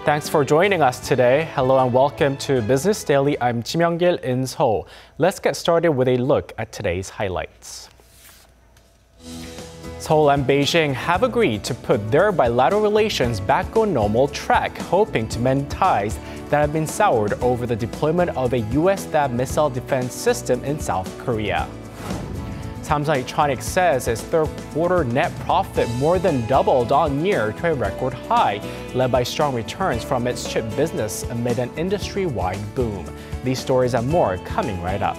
Thanks for joining us today. Hello and welcome to Business Daily. I'm Kim Young-gil in Seoul. Let's get started with a look at today's highlights. Seoul and Beijing have agreed to put their bilateral relations back on normal track, hoping to mend ties that have been soured over the deployment of a U.S. THAAD missile defense system in South Korea. Samsung Electronics says its third-quarter net profit more than doubled on year to a record high, led by strong returns from its chip business amid an industry-wide boom. These stories and more coming right up.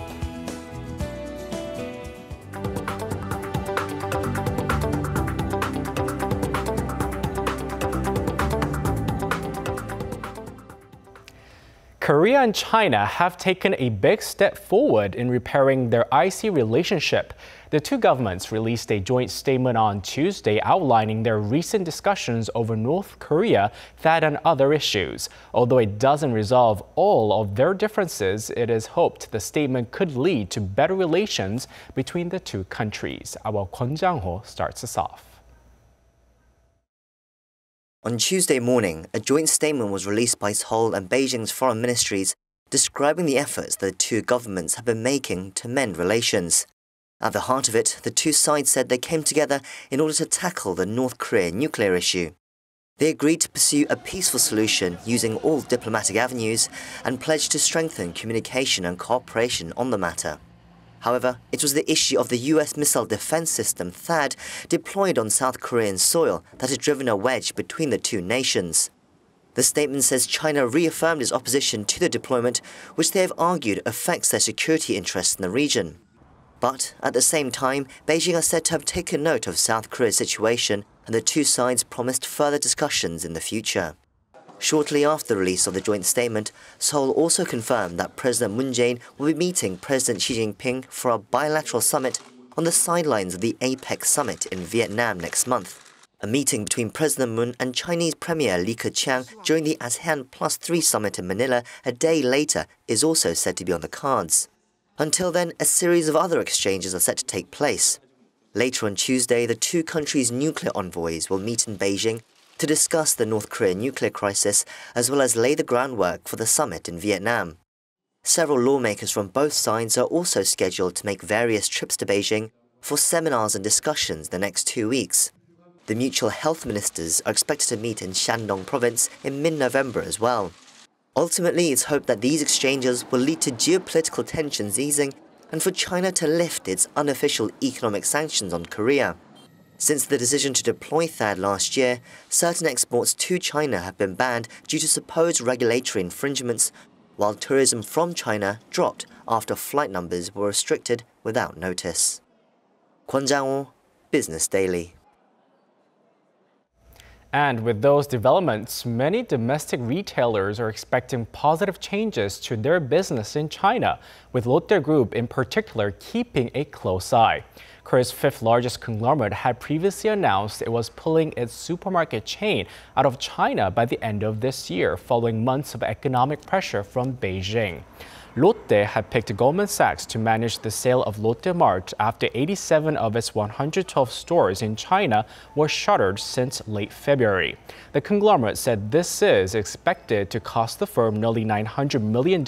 Korea and China have taken a big step forward in repairing their icy relationship. The two governments released a joint statement on Tuesday outlining their recent discussions over North Korea, THAAD, and other issues. Although it doesn't resolve all of their differences, it is hoped the statement could lead to better relations between the two countries. Our Kwon Jang-ho starts us off. On Tuesday morning, a joint statement was released by Seoul and Beijing's foreign ministries, describing the efforts the two governments have been making to mend relations. At the heart of it, the two sides said they came together in order to tackle the North Korea nuclear issue. They agreed to pursue a peaceful solution using all diplomatic avenues and pledged to strengthen communication and cooperation on the matter. However, it was the issue of the U.S. missile defense system THAAD deployed on South Korean soil that had driven a wedge between the two nations. The statement says China reaffirmed its opposition to the deployment, which they have argued affects their security interests in the region. But at the same time, Beijing is said to have taken note of South Korea's situation, and the two sides promised further discussions in the future. Shortly after the release of the joint statement, Seoul also confirmed that President Moon Jae-in will be meeting President Xi Jinping for a bilateral summit on the sidelines of the APEC summit in Vietnam next month. A meeting between President Moon and Chinese Premier Li Keqiang during the ASEAN +3 summit in Manila a day later is also said to be on the cards. Until then, a series of other exchanges are set to take place. Later on Tuesday, the two countries' nuclear envoys will meet in Beijing to discuss the North Korean nuclear crisis, as well as lay the groundwork for the summit in Vietnam. Several lawmakers from both sides are also scheduled to make various trips to Beijing for seminars and discussions the next 2 weeks. The mutual health ministers are expected to meet in Shandong province in mid-November as well. Ultimately, it's hoped that these exchanges will lead to geopolitical tensions easing and for China to lift its unofficial economic sanctions on Korea. Since the decision to deploy THAAD last year, certain exports to China have been banned due to supposed regulatory infringements, while tourism from China dropped after flight numbers were restricted without notice. Kwon Jang-ho, Business Daily. And with those developments, many domestic retailers are expecting positive changes to their business in China, with Lotte Group in particular keeping a close eye. Korea's fifth largest conglomerate had previously announced it was pulling its supermarket chain out of China by the end of this year, following months of economic pressure from Beijing. Lotte had picked Goldman Sachs to manage the sale of Lotte Mart after 87 of its 112 stores in China were shuttered since late February. The conglomerate said this is expected to cost the firm nearly $900 million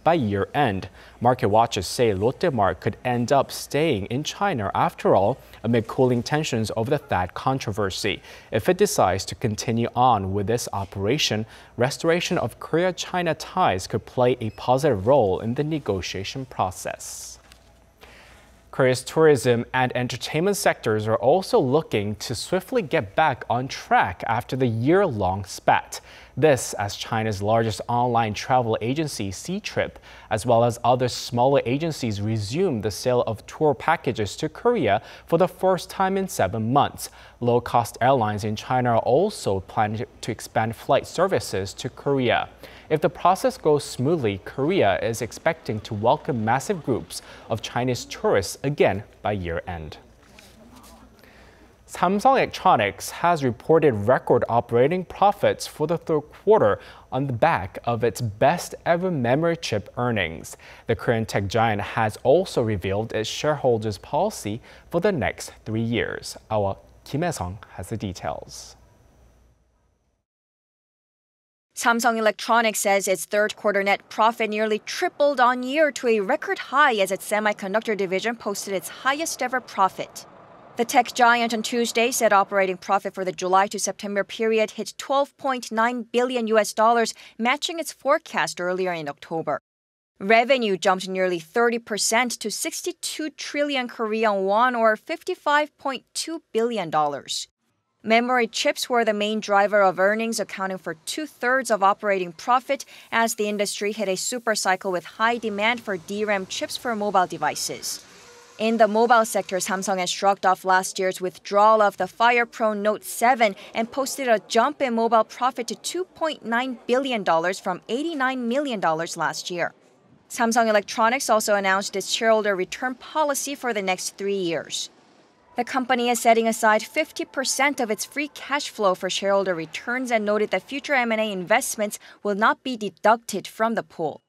by year-end. Market watchers say Lotte Mart could end up staying in China after all, amid cooling tensions over the THAAD controversy. If it decides to continue on with this operation, restoration of Korea-China ties could play a positive role in the negotiation process. Korea's tourism and entertainment sectors are also looking to swiftly get back on track after the year-long spat. This as China's largest online travel agency, Ctrip, as well as other smaller agencies resume the sale of tour packages to Korea for the first time in 7 months. Low-cost airlines in China are also planning to expand flight services to Korea. If the process goes smoothly, Korea is expecting to welcome massive groups of Chinese tourists again by year-end. Samsung Electronics has reported record operating profits for the third quarter on the back of its best-ever memory chip earnings. The Korean tech giant has also revealed its shareholders' policy for the next 3 years. Our Kim Hae-sung has the details. Samsung Electronics says its third quarter net profit nearly tripled on year to a record high as its semiconductor division posted its highest ever profit. The tech giant on Tuesday said operating profit for the July to September period hit $12.9 billion, matching its forecast earlier in October. Revenue jumped nearly 30% to 62 trillion Korean won or $55.2 billion. Memory chips were the main driver of earnings, accounting for 2/3 of operating profit as the industry hit a supercycle with high demand for DRAM chips for mobile devices. In the mobile sector, Samsung has shrugged off last year's withdrawal of the Fire Pro Note 7 and posted a jump in mobile profit to $2.9 billion from $89 million last year. Samsung Electronics also announced its shareholder return policy for the next 3 years. The company is setting aside 50% of its free cash flow for shareholder returns and noted that future M&A investments will not be deducted from the pool.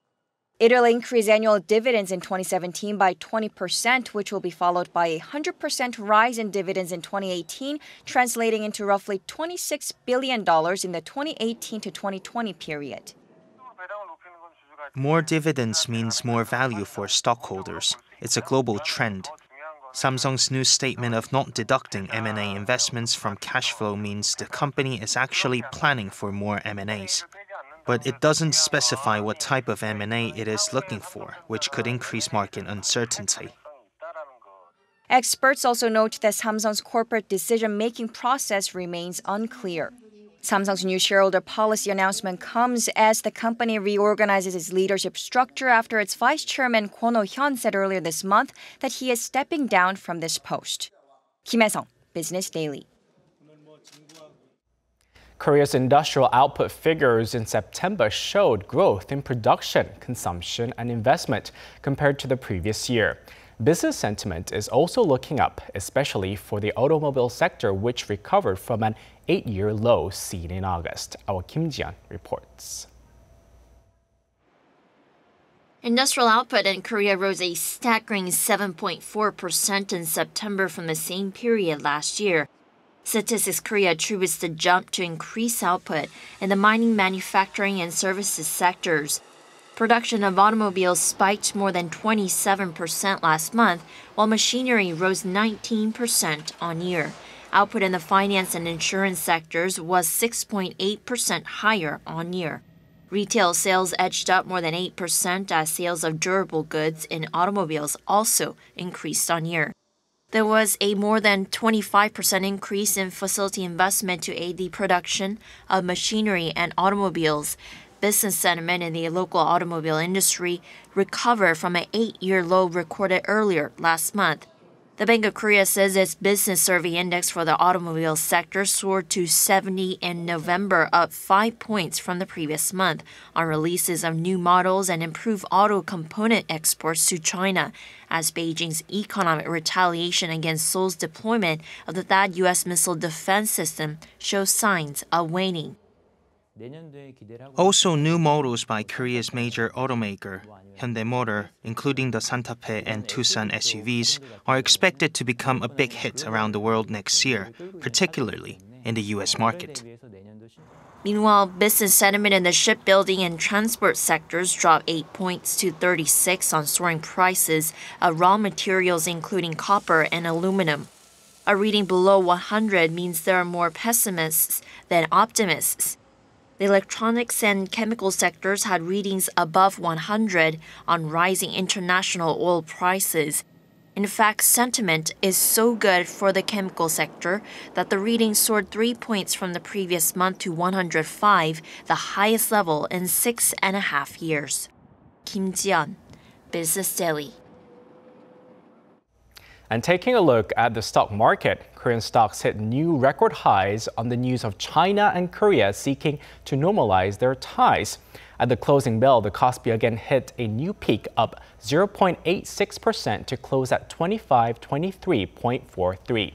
It'll increase annual dividends in 2017 by 20%, which will be followed by a 100% rise in dividends in 2018, translating into roughly $26 billion in the 2018 to 2020 period. More dividends means more value for stockholders. It's a global trend. Samsung's new statement of not deducting M&A investments from cash flow means the company is actually planning for more M&As. But it doesn't specify what type of M&A it is looking for, which could increase market uncertainty. Experts also note that Samsung's corporate decision-making process remains unclear. Samsung's new shareholder policy announcement comes as the company reorganizes its leadership structure after its vice chairman Kwon Oh-hyun said earlier this month that he is stepping down from this post. Kim Hae-sung, Business Daily. Korea's industrial output figures in September showed growth in production, consumption, and investment compared to the previous year. Business sentiment is also looking up, especially for the automobile sector, which recovered from an 8-year low seen in August. Our Kim Ji-yeon reports. Industrial output in Korea rose a staggering 7.4% in September from the same period last year. Statistics Korea attributes the jump to increased output in the mining, manufacturing, and services sectors. Production of automobiles spiked more than 27% last month, while machinery rose 19% on year. Output in the finance and insurance sectors was 6.8% higher on year. Retail sales edged up more than 8% as sales of durable goods in automobiles also increased on year. There was a more than 25% increase in facility investment to aid the production of machinery and automobiles. Business sentiment in the local automobile industry recovered from an 8-year low recorded earlier last month. The Bank of Korea says its business survey index for the automobile sector soared to 70 in November, up 5 points from the previous month, on releases of new models and improved auto component exports to China, as Beijing's economic retaliation against Seoul's deployment of the THAAD U.S. missile defense system shows signs of waning. Also, new models by Korea's major automaker, Hyundai Motor, including the Santa Fe and Tucson SUVs, are expected to become a big hit around the world next year, particularly in the U.S. market. Meanwhile, business sentiment in the shipbuilding and transport sectors dropped 8 points to 36 on soaring prices of raw materials including copper and aluminum. A reading below 100 means there are more pessimists than optimists. The electronics and chemical sectors had readings above 100 on rising international oil prices. In fact, sentiment is so good for the chemical sector that the reading soared 3 points from the previous month to 105, the highest level in 6.5 years. Kim Ji-yeon, Business Daily. And taking a look at the stock market, Korean stocks hit new record highs on the news of China and Korea seeking to normalize their ties. At the closing bell, the Kospi again hit a new peak, up 0.86% to close at 2523.43.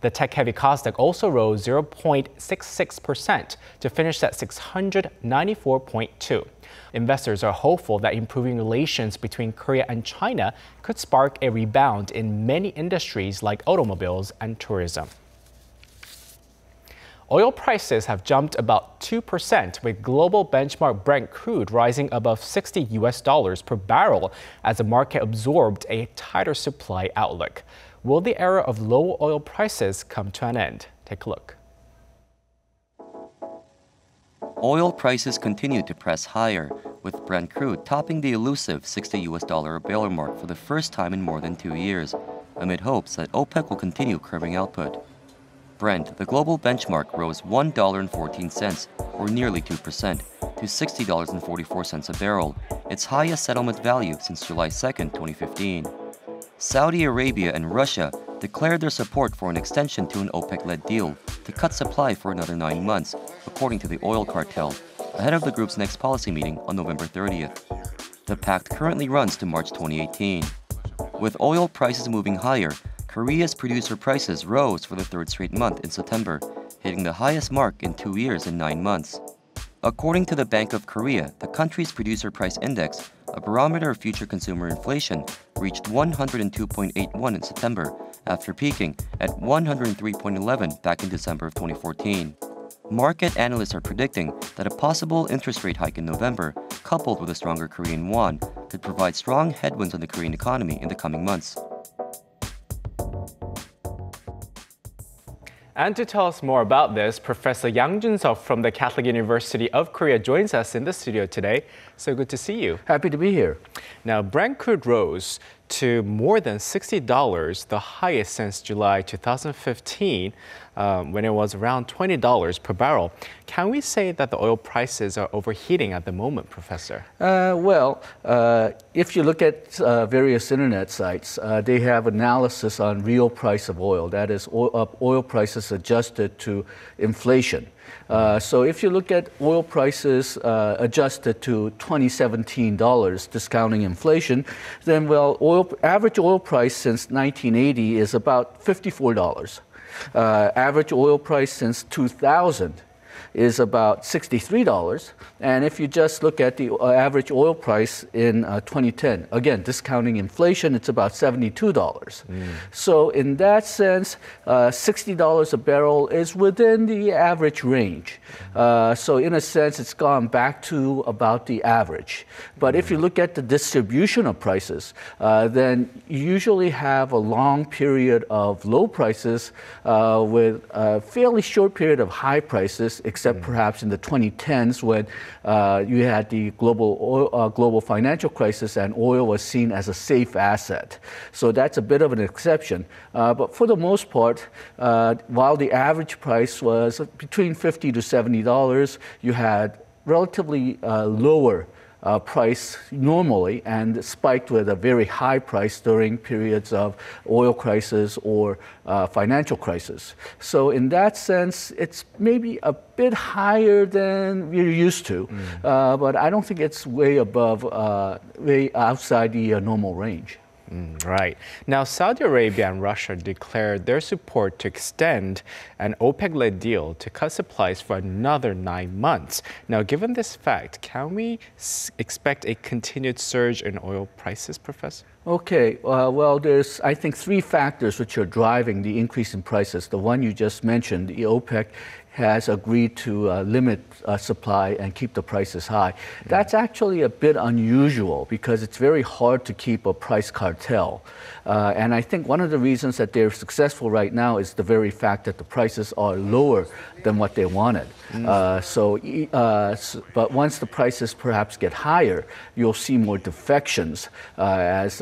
The tech-heavy Kosdaq also rose 0.66% to finish at 694.2. Investors are hopeful that improving relations between Korea and China could spark a rebound in many industries like automobiles and tourism. Oil prices have jumped about 2%, with global benchmark Brent crude rising above $60 per barrel as the market absorbed a tighter supply outlook. Will the era of low oil prices come to an end? Take a look. Oil prices continue to press higher, with Brent crude topping the elusive $60 a barrel mark for the first time in more than 2 years, amid hopes that OPEC will continue curbing output. Brent, the global benchmark, rose $1.14, or nearly 2%, to $60.44 a barrel, its highest settlement value since July 2, 2015. Saudi Arabia and Russia declared their support for an extension to an OPEC-led deal to cut supply for another 9 months, according to the oil cartel, ahead of the group's next policy meeting on November 30th. The pact currently runs to March 2018. With oil prices moving higher, Korea's producer prices rose for the third straight month in September, hitting the highest mark in 2 years and 9 months. According to the Bank of Korea, the country's producer price index, a barometer of future consumer inflation, reached 102.81 in September, after peaking at 103.11 back in December of 2014. Market analysts are predicting that a possible interest rate hike in November, coupled with a stronger Korean won, could provide strong headwinds on the Korean economy in the coming months. And to tell us more about this, Professor Joon-seok from the Catholic University of Korea joins us in the studio today. So good to see you. Happy to be here. Now, Brent crude rose to more than $60, the highest since July 2015, when it was around $20 per barrel. Can we say that the oil prices are overheating at the moment, Professor? If you look at various internet sites, they have analysis on real price of oil, that is oil prices adjusted to inflation. So if you look at oil prices adjusted to $2017, discounting inflation, then average oil price since 1980 is about $54. Average oil price since 2000 is about $63. And if you just look at the average oil price in 2010, again, discounting inflation, it's about $72. So in that sense, $60 a barrel is within the average range. So in a sense, it's gone back to about the average. But if you look at the distribution of prices, then you usually have a long period of low prices with a fairly short period of high prices, except perhaps in the 2010s when you had the global financial crisis and oil was seen as a safe asset. So that's a bit of an exception. But for the most part, while the average price was between $50 to $70, you had relatively lower price normally and spiked with a very high price during periods of oil crisis or financial crisis. So in that sense, it's maybe a bit higher than we're used to, but I don't think it's way outside the normal range. Right. Now, Saudi Arabia and Russia declared their support to extend an OPEC-led deal to cut supplies for another 9 months. Now, given this fact, can we expect a continued surge in oil prices, Professor? Okay, well, there's, I think, 3 factors which are driving the increase in prices. The one you just mentioned, the OPEC has agreed to limit supply and keep the prices high. That's actually a bit unusual because it's very hard to keep a price cartel. And I think one of the reasons that they're successful right now is the very fact that the prices are lower than what they wanted. But once the prices perhaps get higher, you'll see more defections as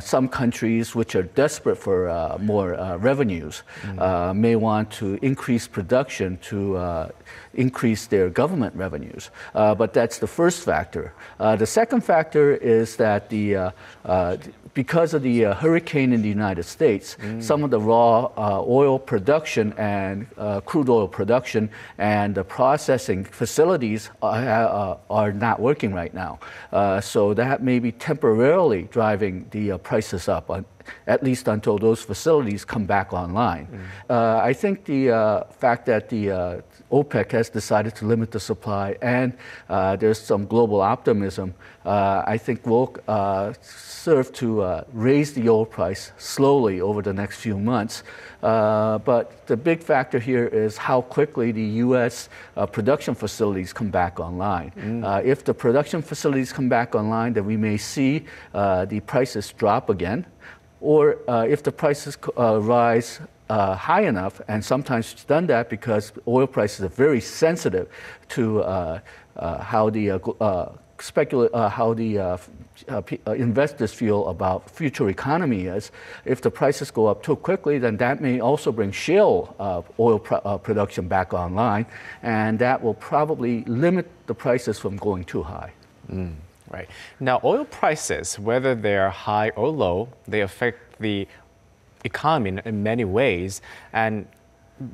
some countries which are desperate for more revenues may want to increase production to increase their government revenues. But that's the first factor. The second factor is that because of the hurricane in the United States, some of the raw oil production and crude oil production and the processing facilities are not working right now. So that may be temporarily driving the prices up. at least until those facilities come back online. I think the fact that the OPEC has decided to limit the supply and there's some global optimism, I think will serve to raise the oil price slowly over the next few months. But the big factor here is how quickly the U.S. Production facilities come back online. If the production facilities come back online, then we may see the prices drop again. Or if the prices rise high enough, and sometimes it's done that because oil prices are very sensitive to how the investors feel about future economy is. If the prices go up too quickly, then that may also bring shale oil production back online, and that will probably limit the prices from going too high. Right. Now, oil prices, whether they're high or low, they affect the economy in many ways. And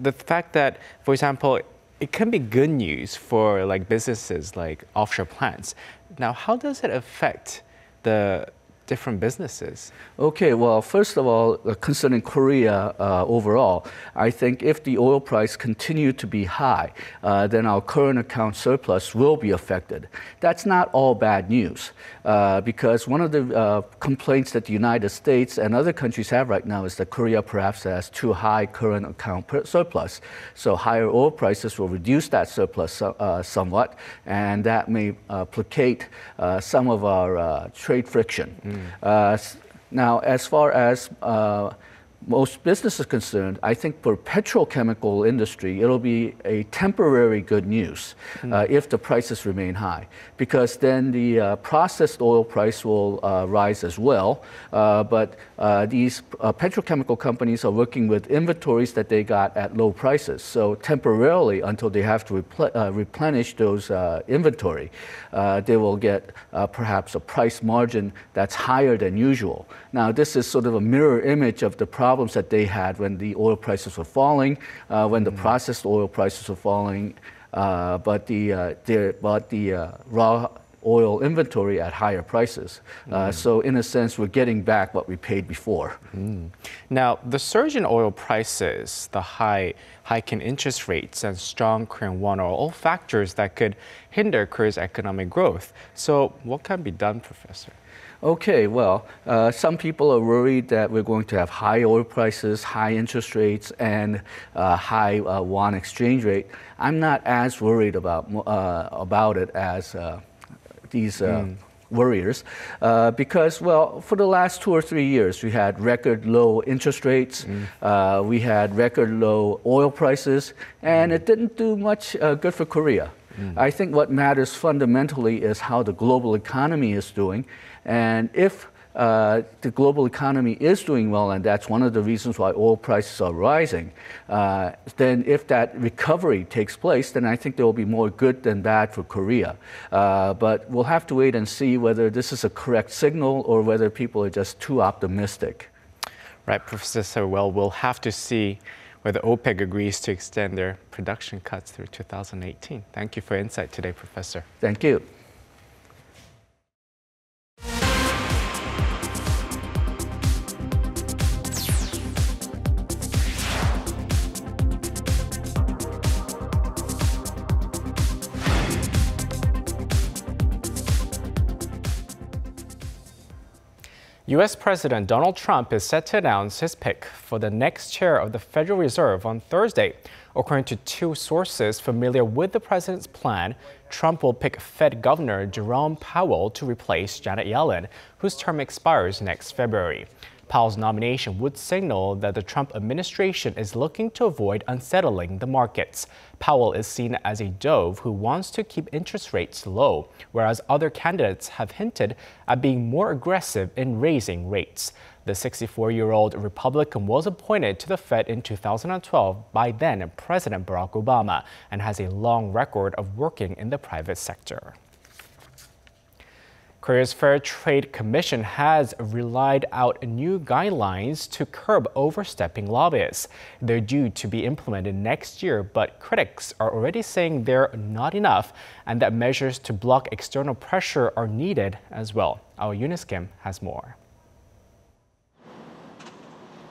the fact that, for example, it can be good news for like businesses like offshore plants. Now, how does it affect the different businesses? Okay, well, first of all, concerning Korea overall, I think if the oil price continue to be high, then our current account surplus will be affected. That's not all bad news, because one of the complaints that the United States and other countries have right now is that Korea perhaps has too high current account surplus. So higher oil prices will reduce that surplus somewhat, and that may placate some of our trade friction. Now, as far as most businesses concerned, I think for petrochemical industry, it'll be a temporary good news if the prices remain high, because then the processed oil price will rise as well. But these petrochemical companies are working with inventories that they got at low prices. So temporarily, until they have to replenish those inventory, they will get perhaps a price margin that's higher than usual. Now, this is sort of a mirror image of the problems that they had when the oil prices were falling, when the processed oil prices were falling, but the raw oil inventory at higher prices. So in a sense, we're getting back what we paid before. Now, the surge in oil prices, the hike in interest rates, and strong Korean won are all factors that could hinder Korea's economic growth. So what can be done, Professor? Okay, well, some people are worried that we're going to have high oil prices, high interest rates, and high won exchange rate. I'm not as worried about it as these worriers, because, well, for the last 2 or 3 years, we had record low interest rates, we had record low oil prices, and it didn't do much good for Korea. I think what matters fundamentally is how the global economy is doing. And if the global economy is doing well, and that's one of the reasons why oil prices are rising, then if that recovery takes place, then I think there will be more good than bad for Korea. But we'll have to wait and see whether this is a correct signal or whether people are just too optimistic. Right, Professor. Well, we'll have to see whether OPEC agrees to extend their production cuts through 2018. Thank you for your insight today, Professor. Thank you. U.S. President Donald Trump is set to announce his pick for the next chair of the Federal Reserve on Thursday. According to 2 sources familiar with the president's plan, Trump will pick Fed Governor Jerome Powell to replace Janet Yellen, whose term expires next February. Powell's nomination would signal that the Trump administration is looking to avoid unsettling the markets. Powell is seen as a dove who wants to keep interest rates low, whereas other candidates have hinted at being more aggressive in raising rates. The 64-year-old Republican was appointed to the Fed in 2012 by then President Barack Obama and has a long record of working in the private sector. Korea's Fair Trade Commission has relied out new guidelines to curb overstepping lobbyists. They're due to be implemented next year, but critics are already saying they're not enough and that measures to block external pressure are needed as well. Our Eunice Kim has more.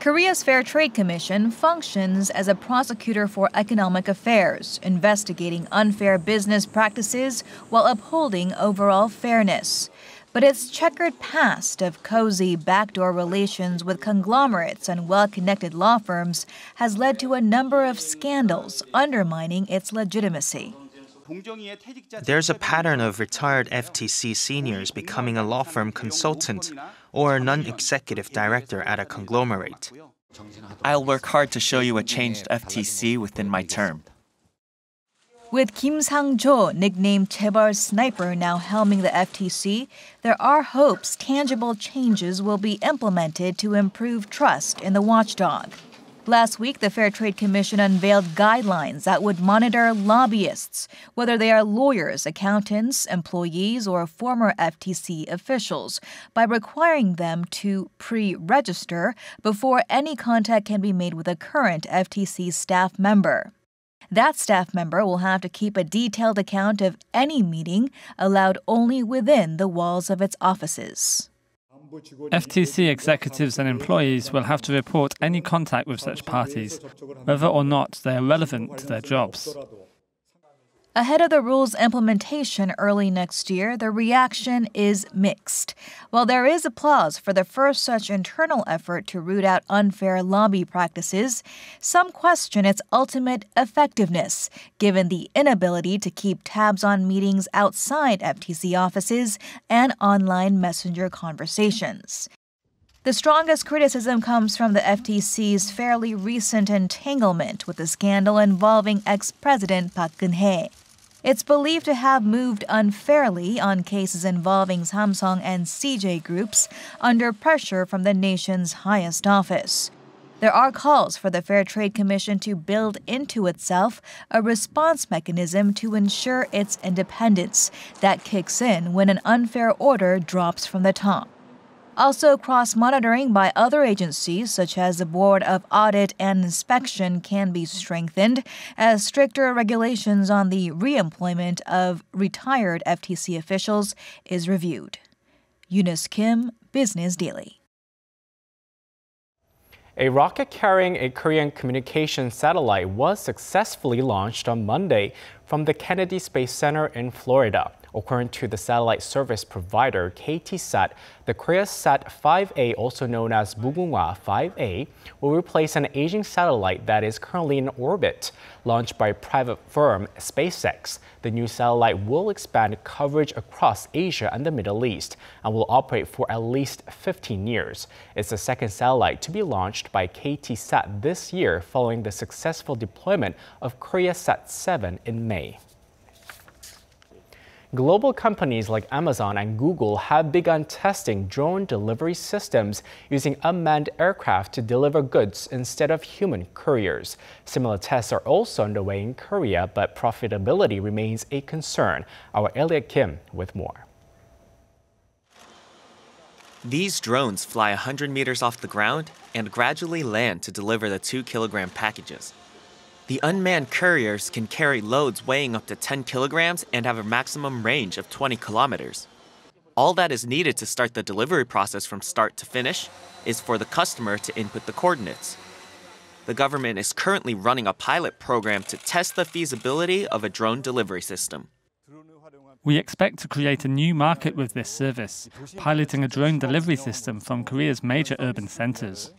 Korea's Fair Trade Commission functions as a prosecutor for economic affairs, investigating unfair business practices while upholding overall fairness. But its checkered past of cozy backdoor relations with conglomerates and well-connected law firms has led to a number of scandals undermining its legitimacy. There's a pattern of retired FTC seniors becoming a law firm consultant or a non-executive director at a conglomerate. I'll work hard to show you a changed FTC within my term. With Kim Sang-jo, nicknamed Chaebol Sniper, now helming the FTC, there are hopes tangible changes will be implemented to improve trust in the watchdog. Last week, the Fair Trade Commission unveiled guidelines that would monitor lobbyists, whether they are lawyers, accountants, employees, or former FTC officials, by requiring them to pre-register before any contact can be made with a current FTC staff member. That staff member will have to keep a detailed account of any meeting allowed only within the walls of its offices. FTC executives and employees will have to report any contact with such parties, whether or not they are relevant to their jobs. Ahead of the rule's implementation early next year, the reaction is mixed. While there is applause for the first such internal effort to root out unfair lobby practices, some question its ultimate effectiveness, given the inability to keep tabs on meetings outside FTC offices and online messenger conversations. The strongest criticism comes from the FTC's fairly recent entanglement with the scandal involving ex-President Park Geun-hye. It's believed to have moved unfairly on cases involving Samsung and CJ groups under pressure from the nation's highest office. There are calls for the Fair Trade Commission to build into itself a response mechanism to ensure its independence that kicks in when an unfair order drops from the top. Also, cross-monitoring by other agencies, such as the Board of Audit and Inspection, can be strengthened as stricter regulations on the reemployment of retired FTC officials is reviewed. Eunice Kim, Business Daily. A rocket carrying a Korean communication satellite was successfully launched on Monday from the Kennedy Space Center in Florida. According to the satellite service provider KTSat, the KoreaSat 5A, also known as Mugunghwa 5A, will replace an aging satellite that is currently in orbit. Launched by private firm SpaceX, the new satellite will expand coverage across Asia and the Middle East and will operate for at least 15 years. It's the second satellite to be launched by KTSat this year following the successful deployment of KoreaSat 7 in May. Global companies like Amazon and Google have begun testing drone delivery systems using unmanned aircraft to deliver goods instead of human couriers. Similar tests are also underway in Korea, but profitability remains a concern. Our Elliot Kim with more. These drones fly 100 meters off the ground and gradually land to deliver the 2-kilogram packages. The unmanned couriers can carry loads weighing up to 10 kilograms and have a maximum range of 20 kilometers. All that is needed to start the delivery process from start to finish is for the customer to input the coordinates. The government is currently running a pilot program to test the feasibility of a drone delivery system. We expect to create a new market with this service, piloting a drone delivery system from Korea's major urban centers.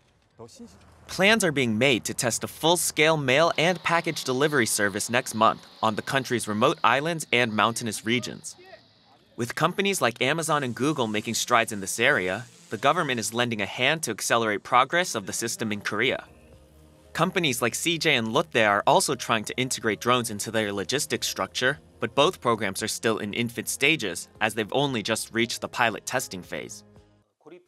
Plans are being made to test a full-scale mail and package delivery service next month on the country's remote islands and mountainous regions. With companies like Amazon and Google making strides in this area, the government is lending a hand to accelerate progress of the system in Korea. Companies like CJ and Lotte are also trying to integrate drones into their logistics structure, but both programs are still in infant stages as they've only just reached the pilot testing phase.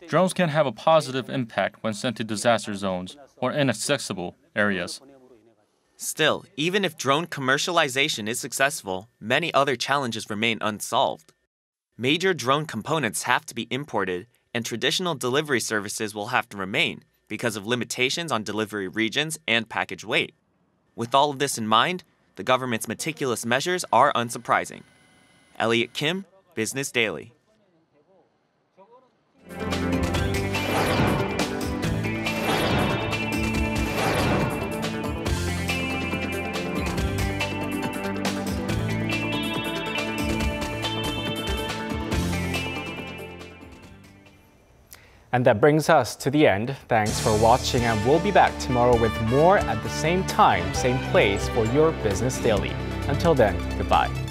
Drones can have a positive impact when sent to disaster zones or inaccessible areas. Still, even if drone commercialization is successful, many other challenges remain unsolved. Major drone components have to be imported, and traditional delivery services will have to remain because of limitations on delivery regions and package weight. With all of this in mind, the government's meticulous measures are unsurprising. Elliot Kim, Business Daily. And that brings us to the end. Thanks for watching, and we'll be back tomorrow with more at the same time, same place for your Business Daily. Until then, goodbye.